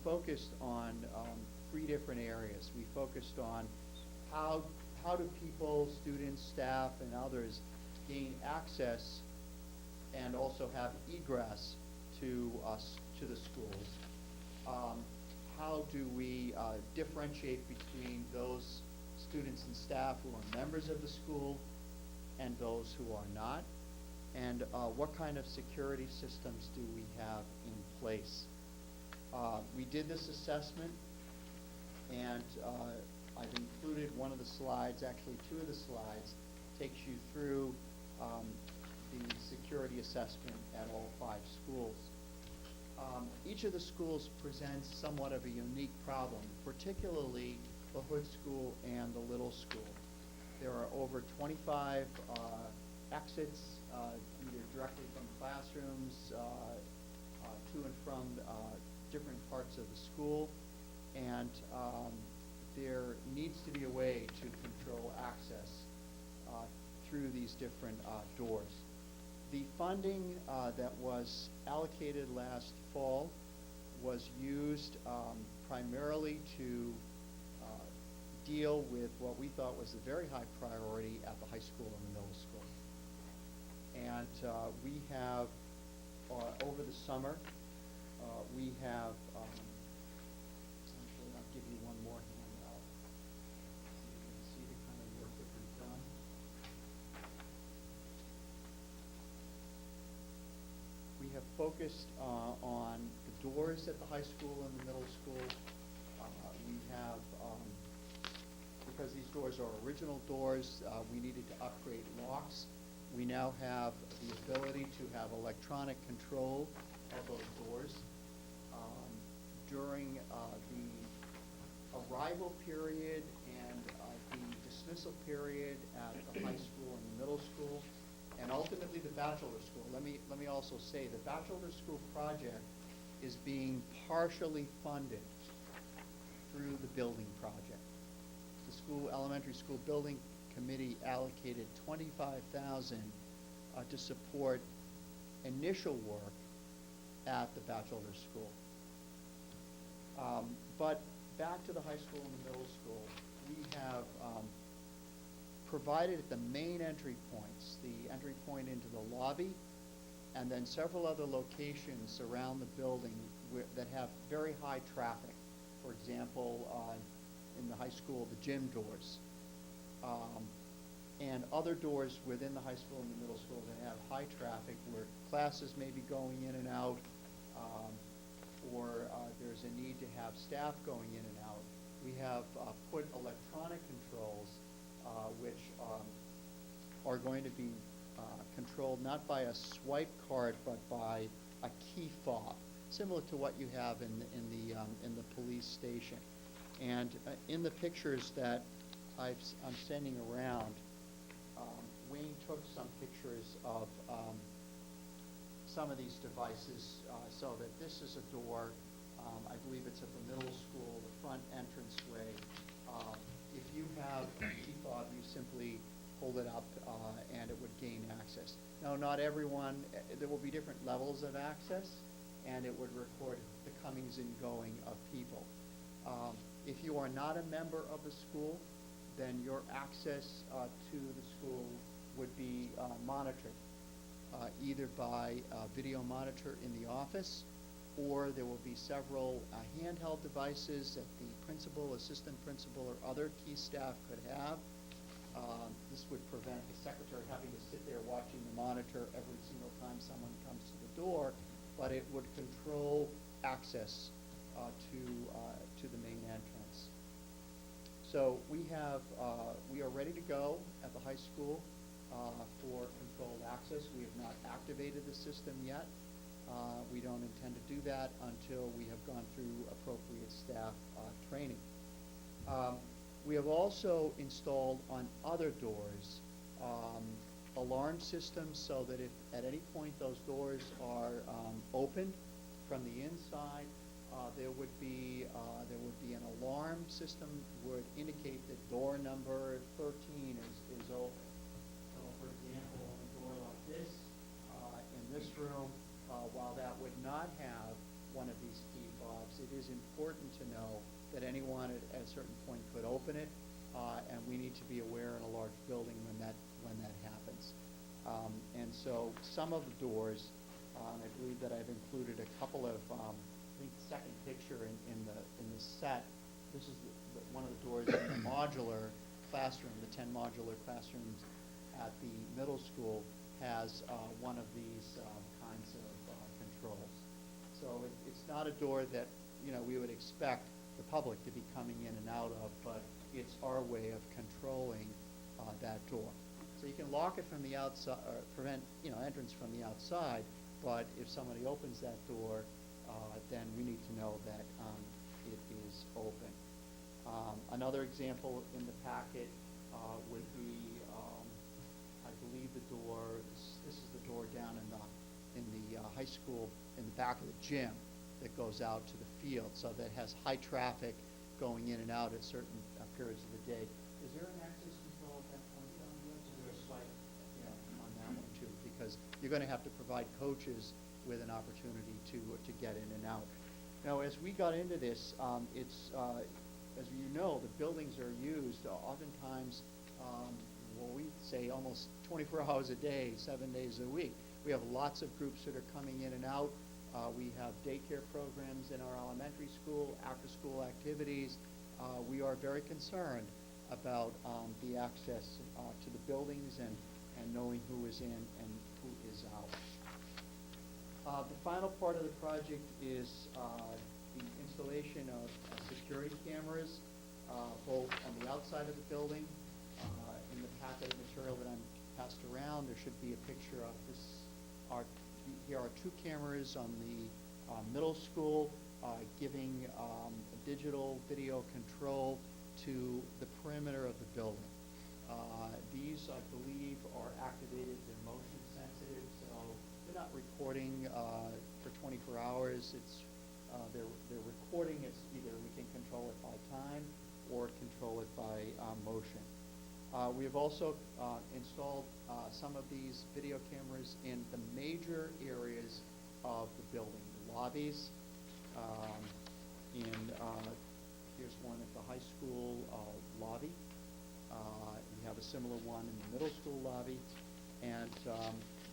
focused on three different areas. We focused on how do people, students, staff, and others gain access and also have egress to us, to the schools. How do we differentiate between those students and staff who are members of the school and those who are not? And what kind of security systems do we have in place? We did this assessment, and I've included one of the slides, actually two of the slides, takes you through the security assessment at all 5 schools. Each of the schools presents somewhat of a unique problem, particularly the Hood School and the Little School. There are over 25 exits, either directly from classrooms, to and from different parts of the school, and there needs to be a way to control access through these different doors. The funding that was allocated last fall was used primarily to deal with what we thought was a very high priority at the high school and the middle school. And we have, over the summer, we have, actually I'll give you one more handout so you can see the kind of work that we've done. We have focused on the doors at the high school and the middle school. We have, because these doors are original doors, we needed to upgrade locks. We now have the ability to have electronic control of those doors. During the arrival period and the dismissal period at the high school and the middle school, and ultimately the bachelor school. Let me also say the bachelor school project is being partially funded through the building project. The elementary school building committee allocated $25,000 to support initial work at the bachelor school. But back to the high school and the middle school, we have provided at the main entry points, the entry point into the lobby, and then several other locations around the building that have very high traffic. For example, in the high school, the gym doors, and other doors within the high school and the middle school that have high traffic where classes may be going in and out, or there's a need to have staff going in and out. We have put electronic controls which are going to be controlled not by a swipe card but by a key fob, similar to what you have in the police station. And in the pictures that I'm sending around, Wayne took some pictures of some of these devices so that this is a door. I believe it's at the middle school, the front entranceway. If you have a key fob, you simply hold it up and it would gain access. Now, not everyone, there will be different levels of access, and it would record the comings and going of people. If you are not a member of the school, then your access to the school would be monitored, either by a video monitor in the office, or there will be several handheld devices that the principal, assistant principal, or other key staff could have. This would prevent the secretary having to sit there watching the monitor every single time someone comes to the door, but it would control access to the main entrance. So we are ready to go at the high school for controlled access. We have not activated the system yet. We don't intend to do that until we have gone through appropriate staff training. We have also installed on other doors alarm systems so that if at any point those doors are opened from the inside, there would be an alarm system would indicate that door number 13 is open. So, for example, a door like this in this room, while that would not have one of these key fobs, it is important to know that anyone at a certain point could open it, and we need to be aware in a large building when that happens. And so some of the doors, I believe that I've included a couple of, I think the second picture in the set. This is one of the doors in the modular classroom, the 10 modular classrooms at the middle school has one of these kinds of controls. So it's not a door that we would expect the public to be coming in and out of, but it's our way of controlling that door. So you can lock it from the outside, or prevent entrance from the outside, but if somebody opens that door, then we need to know that it is open. Another example in the packet would be, I believe the door. This is the door down in the high school in the back of the gym that goes out to the field, so that has high traffic going in and out at certain periods of the day. Is there an access control at that point down there? Is there a site on that one too? Because you're going to have to provide coaches with an opportunity to get in and out. Now, as we got into this, it's as you know, the buildings are used oftentimes. We say almost 24 hours a day, 7 days a week. We have lots of groups that are coming in and out. We have daycare programs in our elementary school, after-school activities. We are very concerned about the access to the buildings and knowing who is in and who is out. The final part of the project is the installation of security cameras, both on the outside of the building. In the packet of material that I'm passed around, there should be a picture of this. Here are 2 cameras on the middle school, giving digital video control to the perimeter of the building. These, I believe, are activated. They're motion sensitive, so they're not recording for 24 hours. They're recording. It's either we can control it by time or control it by motion. We have also installed some of these video cameras in the major areas of the building, the lobbies. Here's one at the high school lobby. We have a similar one in the middle school lobby. And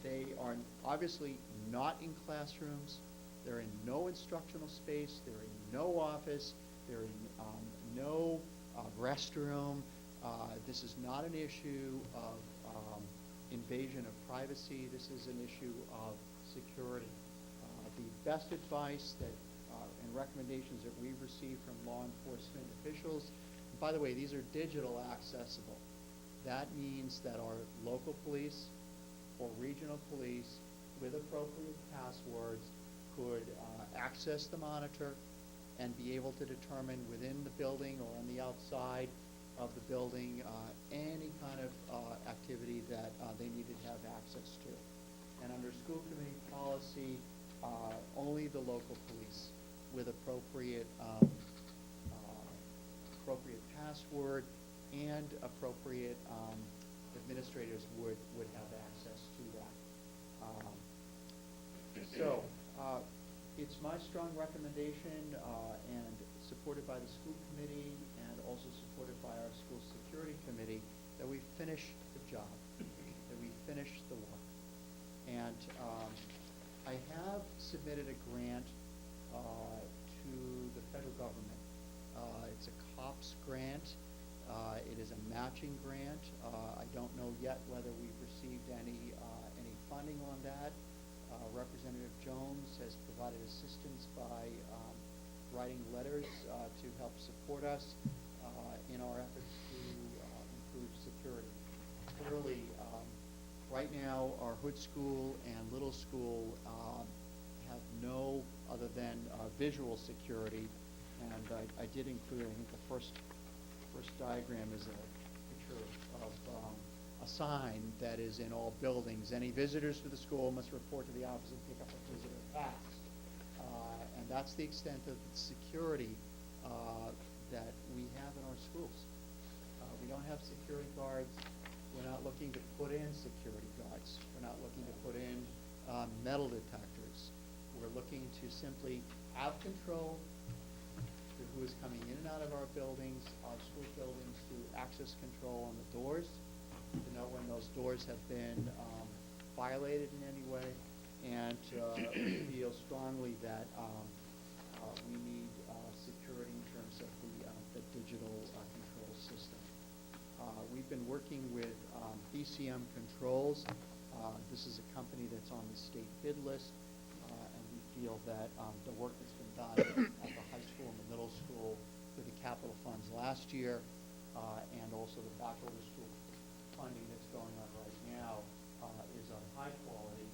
they are obviously not in classrooms. They're in no instructional space. They're in no office. They're in no restroom. This is not an issue of invasion of privacy. This is an issue of security. The best advice and recommendations that we've received from law enforcement officials, and by the way, these are digital accessible. That means that our local police or regional police with appropriate passwords could access the monitor and be able to determine within the building or on the outside of the building any kind of activity that they needed to have access to. And under school committee policy, only the local police with appropriate password and appropriate administrators would have access to that. It's my strong recommendation and supported by the school committee and also supported by our school security committee that we finish the job, that we finish the work. And I have submitted a grant to the federal government. It's a COPS grant. It is a matching grant. I don't know yet whether we've received any funding on that. Representative Jones has provided assistance by writing letters to help support us in our efforts to improve security. Clearly, right now, our Hood School and Little School have no other than visual security, and I did include, I think the first diagram is a picture of a sign that is in all buildings. Any visitors to the school must report to the office and pick up a visitor pass. And that's the extent of the security that we have in our schools. We don't have security guards. We're not looking to put in security guards. We're not looking to put in metal detectors. We're looking to simply have control who is coming in and out of our buildings, our school buildings, through access control on the doors, to know when those doors have been violated in any way, and we feel strongly that we need security in terms of the digital control system. We've been working with BCM Controls. This is a company that's on the state bid list, and we feel that the work that's been done at the high school and the middle school through the capital funds last year, and also the bachelor school funding that's going on right now is of high quality,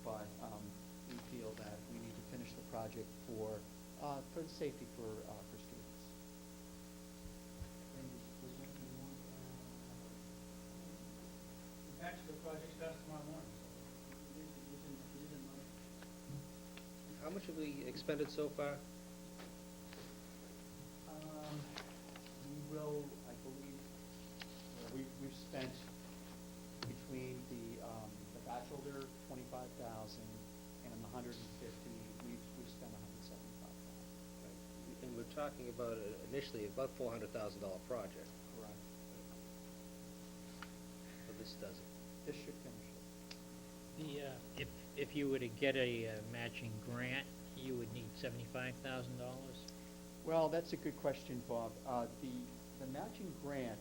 but we feel that we need to finish the project for the safety for students. The bachelor project starts tomorrow morning. How much have we expended so far? We will, I believe, we've spent between the bachelor 25,000 and the 150. We've spent 175,000. And we're talking about initially about $400,000 project. Correct. So this does it. This should finish it. If you were to get a matching grant, you would need $75,000? Well, that's a good question, Bob. The matching grant,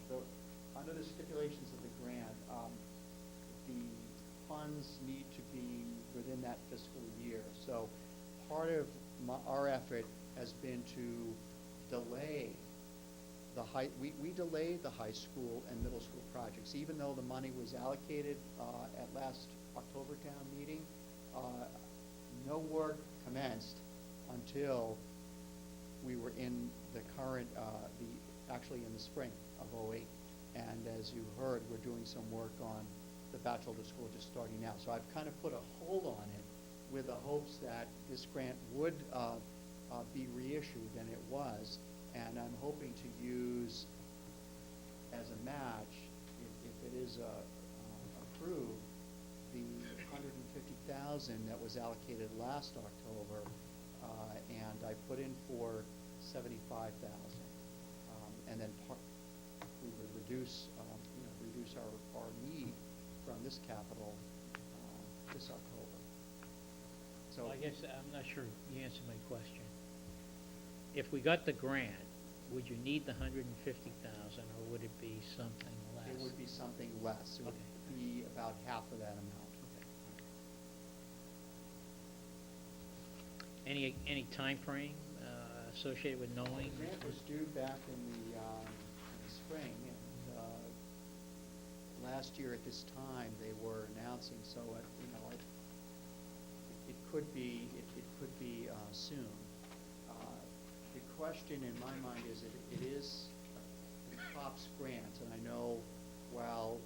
under the stipulations of the grant, the funds need to be within that fiscal year. So part of our effort has been to delay we delayed the high school and middle school projects, even though the money was allocated at last October town meeting. No work commenced until we were in the current, actually in the spring of '08. And as you heard, we're doing some work on the bachelor school just starting now. So I've kind of put a hold on it with the hopes that this grant would be reissued, and it was. And I'm hoping to use as a match, if it is approved, the $150,000 that was allocated last October, and I put in for $75,000, and then we would reduce our need from this capital this October. So Well, I guess I'm not sure you answered my question. If we got the grant, would you need the 150,000, or would it be something less? it would be something less. It would Okay. be about half of that amount. Any time frame associated with knowing? The grant was due back in the spring, and last year at this time they were announcing. So it could be soon. The question in my mind is it is a COPS grant, and I know while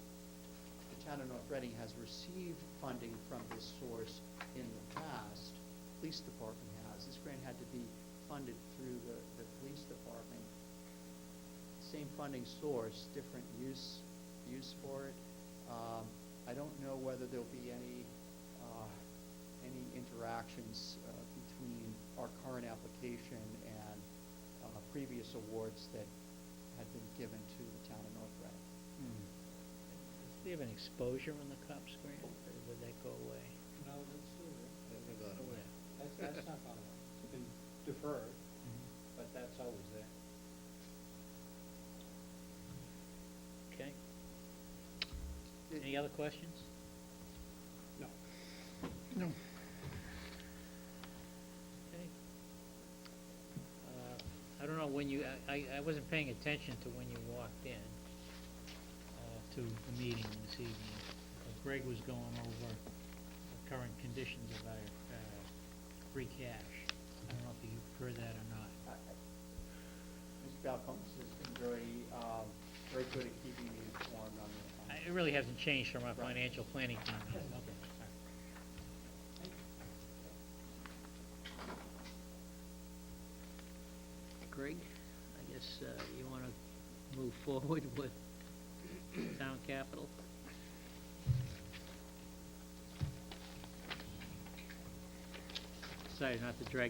the town of North Reading has received funding from this source in the past, police department has. This grant had to be funded through the police department. Same funding source, different use for it. I don't know whether there'll be any interactions between our current application and previous awards that had been given to the town of North Reading. Do we have an exposure on the COPS grant, or would that go away? No, that's still there. Never gone away. That's not gone away. It's been deferred, but that's always there. Okay. Any other questions? No. No. Okay. I don't know when you, I wasn't paying attention to when you walked in to the meeting this evening. Greg was going over the current conditions of our free cash. I don't know if you've heard that or not. Mr. Balcones has been very good at keeping me informed on the. It really hasn't changed from our Right. financial planning team. Okay. All right. Greg, I guess you want to move forward with town capital? Sorry not to drag